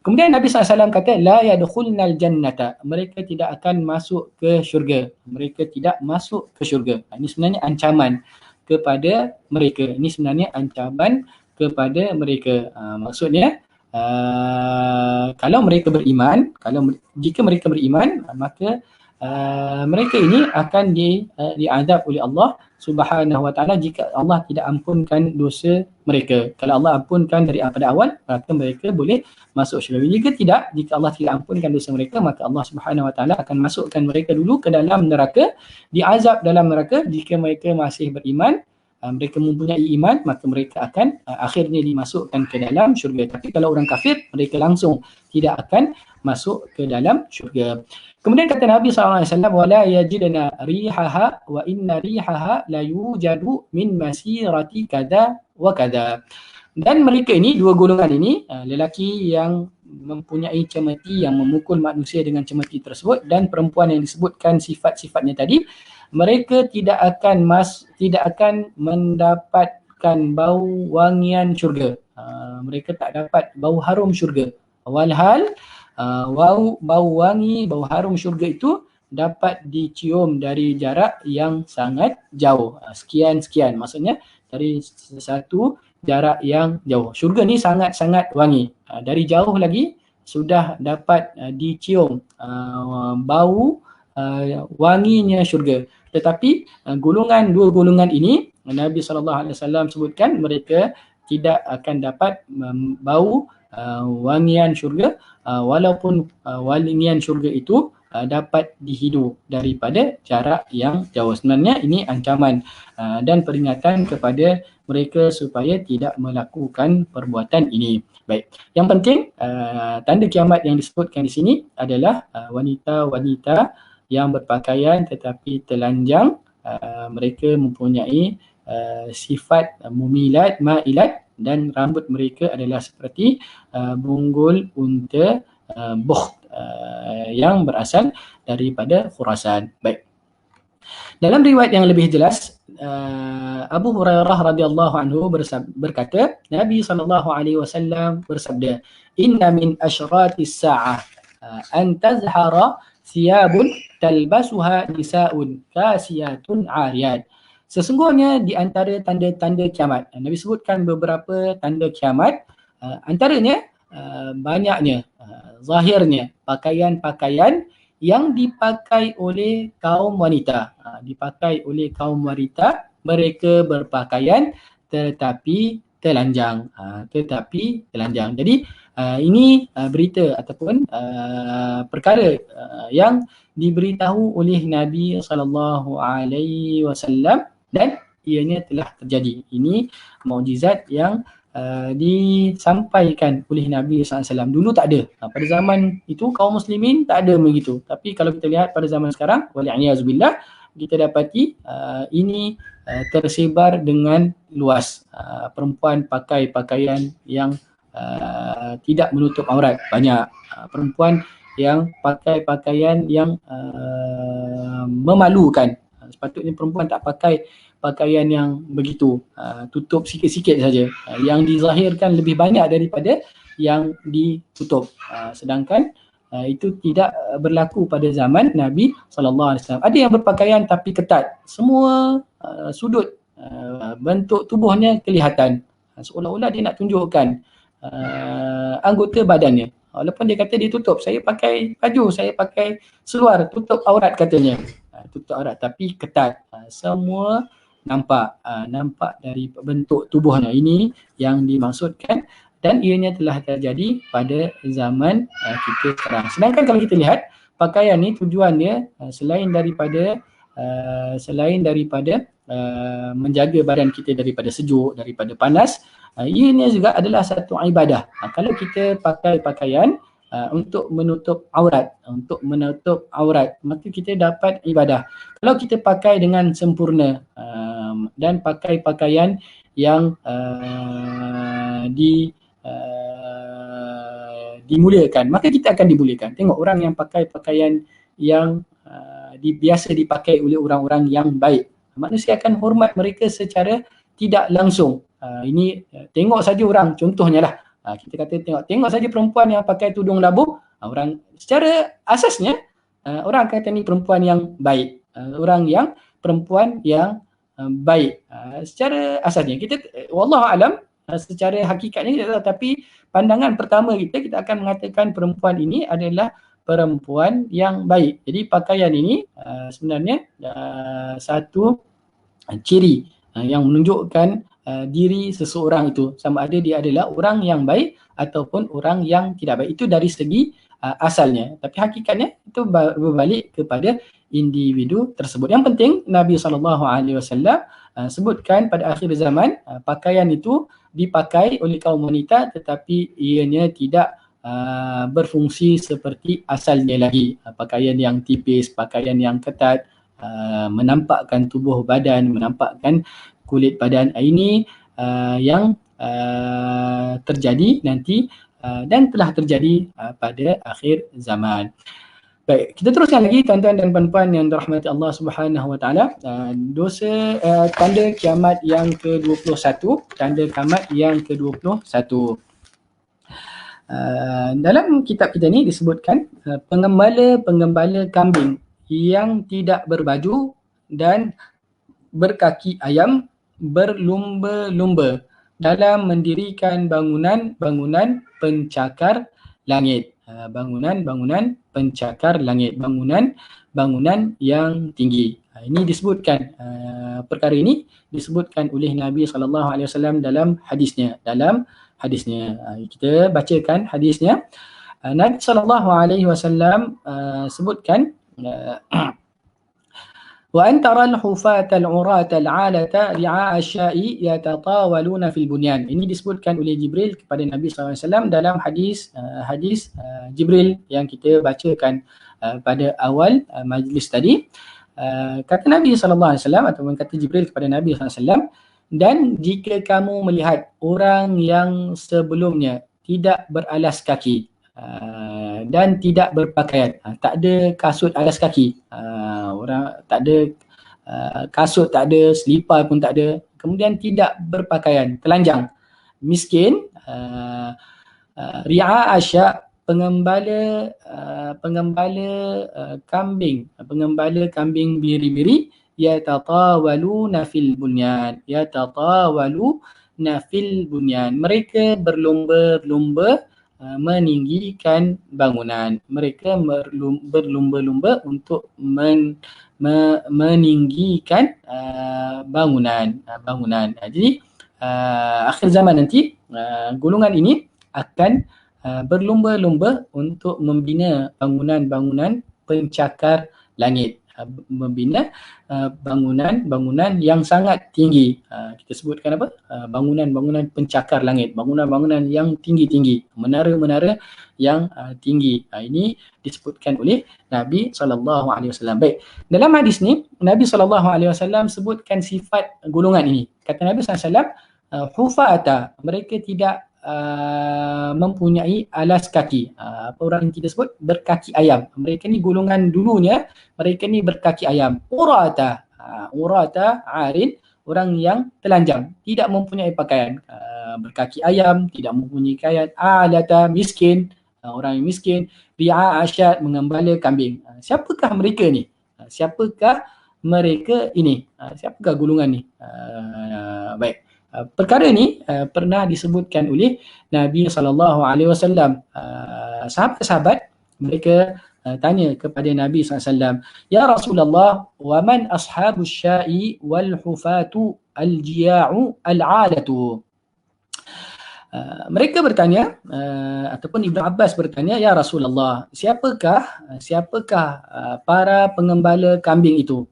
Kemudian Nabi SAW kata, la yadkhulnal jannata, mereka tidak akan masuk ke syurga. Mereka tidak masuk ke syurga. Ini sebenarnya ancaman kepada mereka. Ini sebenarnya ancaman kepada mereka. Maksudnya, kalau mereka beriman, jika mereka beriman, maka mereka ini akan diazab oleh Allah Subhanahu wa taala jika Allah tidak ampunkan dosa mereka. Kalau Allah ampunkan daripada awal, maka mereka boleh masuk syurga. Jika Allah tidak ampunkan dosa mereka, maka Allah Subhanahu wa taala akan masukkan mereka dulu ke dalam neraka, diazab dalam neraka. Jika mereka masih beriman, mereka mempunyai iman, maka mereka akan akhirnya dimasukkan ke dalam syurga. Tapi kalau orang kafir, mereka langsung tidak akan masuk ke dalam syurga. Kemudian kata Nabi SAW, wala yajidna rihaha wa inna rihaha la yujadu min masirati kada wa kada. Dan mereka ini, dua golongan ini, lelaki yang mempunyai cemeti, yang memukul manusia dengan cemeti tersebut, dan perempuan yang disebutkan sifat-sifatnya tadi, mereka tidak akan mendapatkan bau wangian syurga. Mereka tak dapat bau harum syurga. Walhal bau wangi, bau harum syurga itu dapat dicium dari jarak yang sangat jauh. Sekian, maksudnya dari satu jarak yang jauh. Syurga ni sangat-sangat wangi. Dari jauh lagi sudah dapat dicium bau wanginya syurga. Tetapi dua golongan ini, Nabi SAW sebutkan mereka tidak akan dapat bau wangian syurga, walaupun wangian syurga itu dapat dihidu daripada jarak yang jauh. Sebenarnya ini ancaman dan peringatan kepada mereka supaya tidak melakukan perbuatan ini. Baik, yang penting tanda kiamat yang disebutkan di sini adalah wanita-wanita yang berpakaian tetapi telanjang. Mereka mempunyai sifat mumilat, ma'ilat, dan rambut mereka adalah seperti bunggul unta bukht yang berasal daripada Khurasan. Baik. Dalam riwayat yang lebih jelas, Abu Hurairah radhiyallahu anhu berkata, Nabi SAW bersabda, "Inna min asyratis sa'ah an tazhara thiyabun talbasuha nisa'un kasiyatun 'ariyat." Sesungguhnya di antara tanda-tanda kiamat, Nabi sebutkan beberapa tanda kiamat, antaranya banyaknya, zahirnya pakaian-pakaian yang dipakai oleh kaum wanita. Mereka berpakaian tetapi telanjang. Jadi ini berita ataupun perkara yang diberitahu oleh Nabi SAW dan ianya telah terjadi. Ini mukjizat yang disampaikan oleh Nabi SAW. Dulu tak ada. Pada zaman itu kaum muslimin tak ada begitu. Tapi kalau kita lihat pada zaman sekarang, wali'ayazubillah, kita dapati ini tersebar dengan luas. Perempuan pakai pakaian yang tidak menutup aurat, banyak. Perempuan yang pakai pakaian yang memalukan. Sepatutnya perempuan tak pakai pakaian yang begitu, tutup sikit-sikit saja. Yang dizahirkan lebih banyak daripada yang ditutup. Sedangkan itu tidak berlaku pada zaman Nabi SAW. Ada yang berpakaian tapi ketat. Semua sudut bentuk tubuhnya kelihatan. Seolah-olah dia nak tunjukkan anggota badannya. Walaupun dia kata dia tutup, saya pakai baju, saya pakai seluar, tutup aurat katanya. Tutup aurat tapi ketat. Semua nampak dari bentuk tubuhnya. Ini yang dimaksudkan dan ianya telah terjadi pada zaman kita sekarang. Sedangkan kalau kita lihat pakaian ni tujuan dia selain daripada menjaga badan kita daripada sejuk, daripada panas, ianya juga adalah satu ibadah. Kalau kita pakai pakaian untuk menutup aurat, maka kita dapat ibadah. Kalau kita pakai dengan sempurna dan pakai pakaian yang dimuliakan, maka kita akan dimuliakan. Tengok orang yang pakai pakaian yang biasa dipakai oleh orang-orang yang baik, manusia akan hormat mereka secara tidak langsung. Ini tengok saja orang, contohnya lah, kita kata tengok saja perempuan yang pakai tudung labuh, orang secara asasnya orang kata ni perempuan yang baik, perempuan yang baik. Secara asasnya kita wallahu alam, secara hakikatnya kita tahu, tapi pandangan pertama kita akan mengatakan perempuan ini adalah perempuan yang baik. Jadi pakaian ini sebenarnya satu ciri yang menunjukkan diri seseorang itu, sama ada dia adalah orang yang baik ataupun orang yang tidak baik. Itu dari segi asalnya, tapi hakikatnya itu berbalik kepada individu tersebut. Yang penting Nabi SAW sebutkan pada akhir zaman pakaian itu dipakai oleh kaum wanita, tetapi ianya tidak berfungsi seperti asalnya lagi. Pakaian yang tipis, pakaian yang ketat, menampakkan tubuh badan, menampakkan kulit badan, ini yang terjadi nanti dan telah terjadi pada akhir zaman. Baik, kita teruskan lagi tuan-tuan dan puan-puan yang dirahmati Allah Subhanahu Wa Taala. Dosa tanda kiamat yang ke-21, tanda kiamat yang ke-21. Dalam kitab kita ni disebutkan penggembala kambing yang tidak berbaju dan berkaki ayam berlumba-lumba dalam mendirikan bangunan pencakar langit. Bangunan pencakar langit, bangunan yang tinggi. Ini disebutkan, perkara ini disebutkan oleh Nabi SAW dalam hadisnya. Kita bacakan hadisnya. Nabi SAW sebutkan, وأن ترى الحفاة العراة العالة رعاء الشاء يتطاولون في البنيان. Ini disebutkan oleh Jibril kepada Nabi SAW dalam hadis Jibril yang kita bacakan pada awal majlis tadi. Kata Nabi SAW ataupun kata Jibril kepada Nabi SAW, dan jika kamu melihat orang yang sebelumnya tidak beralas kaki dan tidak berpakaian, tak ada kasut alas kaki, orang tak ada kasut, tak ada selipar pun tak ada, kemudian tidak berpakaian, telanjang, miskin, ri'a asya, pengembala kambing biri-biri, yatatawaluna fil bunyan, mereka berlomba-lomba meninggikan bangunan. Mereka berlumba-lumba untuk meninggikan bangunan. Jadi akhir zaman nanti golongan ini akan berlumba-lumba untuk membina bangunan-bangunan pencakar langit, membina bangunan yang sangat tinggi. Kita sebutkan apa? Bangunan-bangunan pencakar langit, bangunan-bangunan yang tinggi-tinggi, menara-menara yang tinggi. Ini disebutkan oleh Nabi SAW. Baik, dalam hadis ni Nabi SAW sebutkan sifat golongan ini. Kata Nabi SAW, hufata, mereka tidak mempunyai alas kaki. Apa orang yang kita sebut berkaki ayam. Mereka ni golongan dulunya, mereka ni berkaki ayam. Urata, arin, orang yang telanjang, tidak mempunyai pakaian. Berkaki ayam, tidak mempunyai pakaian. Alata, miskin, orang yang miskin. Ri'a asyad, mengembala kambing. Siapakah mereka ni? Siapakah mereka ini? Siapakah golongan ni? Baik. Perkara ni pernah disebutkan oleh Nabi SAW. Sahabat-sahabat mereka tanya kepada Nabi SAW, Ya Rasulullah, wa man ashabus sya'i wal hufatu al-jiya'u al-'alatu. Mereka bertanya, ataupun Ibn Abbas bertanya, Ya Rasulullah, siapakah para pengembala kambing itu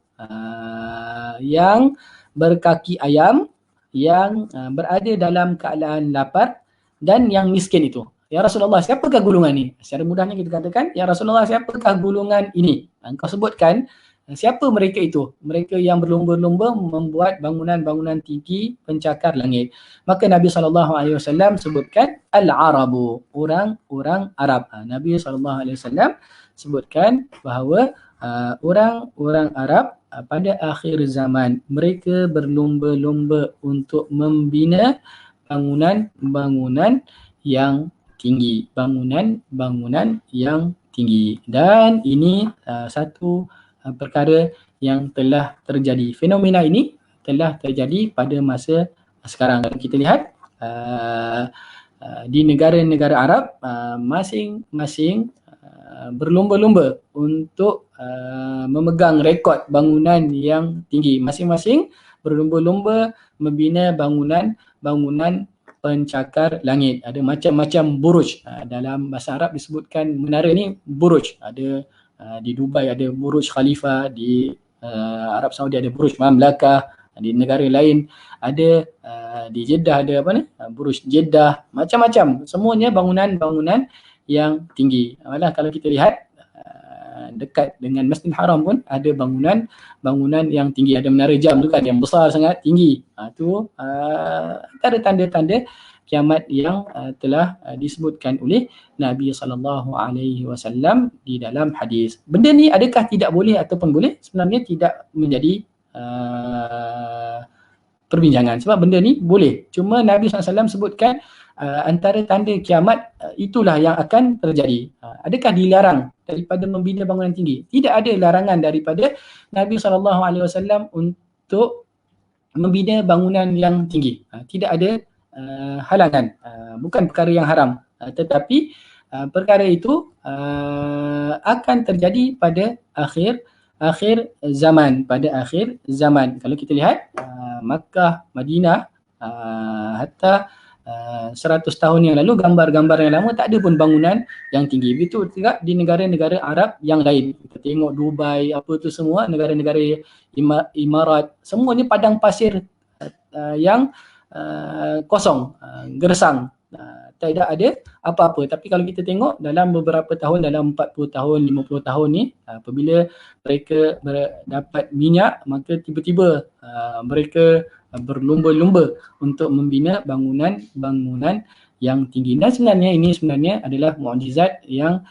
yang berkaki ayam, yang berada dalam keadaan lapar dan yang miskin itu. Ya Rasulullah, siapakah golongan ini? Secara mudahnya kita katakan, ya Rasulullah, siapakah golongan ini? Engkau sebutkan siapa mereka itu? Mereka yang berlumba-lumba membuat bangunan-bangunan tinggi pencakar langit. Maka Nabi SAW sebutkan Al-Arabu, orang-orang Arab. Nabi SAW sebutkan bahawa orang-orang Arab pada akhir zaman mereka berlumba-lumba untuk membina bangunan-bangunan yang tinggi, bangunan-bangunan yang tinggi. Dan ini satu perkara yang telah terjadi. Fenomena ini telah terjadi pada masa sekarang. Kita lihat di negara-negara Arab masing-masing berlumba-lumba untuk memegang rekod bangunan yang tinggi. Masing-masing berlumba-lumba membina bangunan pencakar langit. Ada macam-macam buruj. Dalam bahasa Arab disebutkan menara ni buruj. Ada di Dubai ada buruj Khalifa, di Arab Saudi ada buruj Mamlakah, di negara lain ada di Jeddah ada buruj Jeddah, macam-macam. Semuanya bangunan-bangunan yang tinggi. Malah kalau kita lihat dekat dengan Masjidil Haram pun ada bangunan yang tinggi, ada menara jam tu kan yang besar sangat tinggi. Itu antara tanda-tanda kiamat yang telah disebutkan oleh Nabi SAW di dalam hadis. Benda ni adakah tidak boleh ataupun boleh? Sebenarnya tidak menjadi perbincangan sebab benda ni boleh. Cuma Nabi SAW sebutkan antara tanda kiamat itulah yang akan terjadi. Adakah dilarang daripada membina bangunan tinggi? Tidak ada larangan daripada Nabi SAW untuk membina bangunan yang tinggi. Tidak ada halangan. Bukan perkara yang haram. Tetapi perkara itu akan terjadi pada akhir zaman. Pada akhir zaman. Kalau kita lihat Makkah, Madinah, hatta 100 tahun yang lalu, gambar-gambar yang lama tak ada pun bangunan yang tinggi. Begitu juga di negara-negara Arab yang lain. Kita tengok Dubai, apa tu semua, negara-negara Imarat, semuanya padang pasir yang kosong, gersang. Tidak ada apa-apa. Tapi kalau kita tengok dalam beberapa tahun, dalam 40 tahun, 50 tahun ni, apabila mereka dapat minyak, maka tiba-tiba mereka berlumba-lumba untuk membina bangunan-bangunan yang tinggi. Dan sebenarnya ini adalah mukjizat yang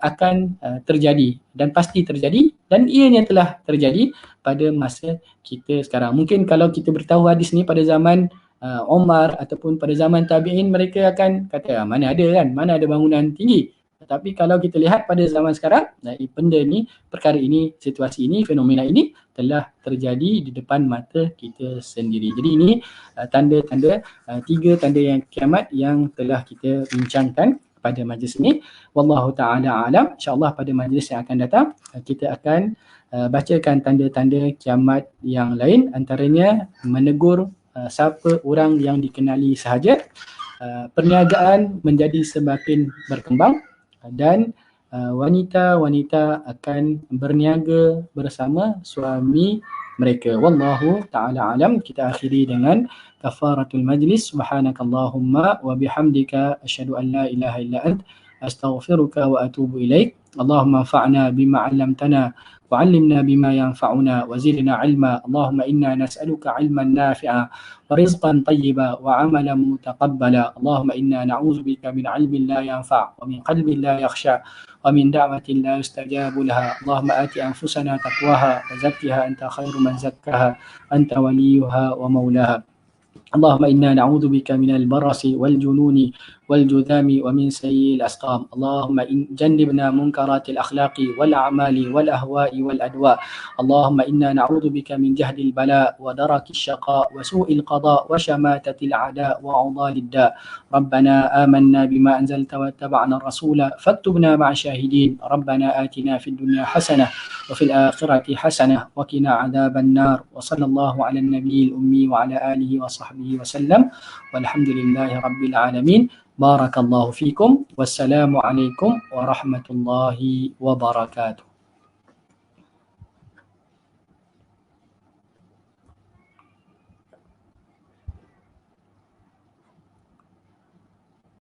akan terjadi dan pasti terjadi, dan ianya telah terjadi pada masa kita sekarang. Mungkin kalau kita beritahu hadis ni pada zaman Umar ataupun pada zaman tabi'in, mereka akan kata mana ada bangunan tinggi. Tetapi kalau kita lihat pada zaman sekarang, benda ni, perkara ini, situasi ini, fenomena ini telah terjadi di depan mata kita sendiri. Jadi ini tanda-tanda, 3 tanda yang kiamat yang telah kita bincangkan pada majlis ini. Wallahu ta'ala alam. InsyaAllah pada majlis yang akan datang kita akan bacakan tanda-tanda kiamat yang lain, antaranya menegur siapa orang yang dikenali sahaja, perniagaan menjadi semakin berkembang, dan wanita-wanita akan berniaga bersama suami mereka. Wallahu ta'ala alam. Kita akhiri dengan kafaratul majlis. Subhanakallahumma wa bihamdika asyhadu an la ilaha illa ant astaghfiruka wa atubu ilaik. Allahumma anfa'na bima 'allamtana وعلمنا بما ينفعنا وزدنا علما. اللهم إنا نسألك علما نافعا ورزقا طيبا وعملا متقبلا. اللهم إنا نعوذ بك من علم لا ينفع ومن قلب لا يخشع ومن دعوة لا يستجاب لها. اللهم آت أنفسنا تقواها وزكها أنت خير من زكاها أنت وليها ومولاها. اللهم إنا نعوذ بك من البرص والجنون والجذام ومن سيء الأسقام. اللهم جنبنا منكرات الأخلاق والأعمال والأهواء والأدواء. اللهم إنا نعوذ بك من جهد البلاء ودرك الشقاء وسوء القضاء وشماتة الأعداء وعضال الداء. ربنا آمنا بما أنزلت واتبعنا الرسول فاكتبنا مع الشاهدين. ربنا آتنا في الدنيا حسنة وفي الآخرة حسنة وقنا عذاب النار. وصلى الله على النبي الأمي وعلى آله وصحبه وسلم والحمد لله رب العالمين. بارك الله فيكم والسلام عليكم ورحمة الله وبركاته.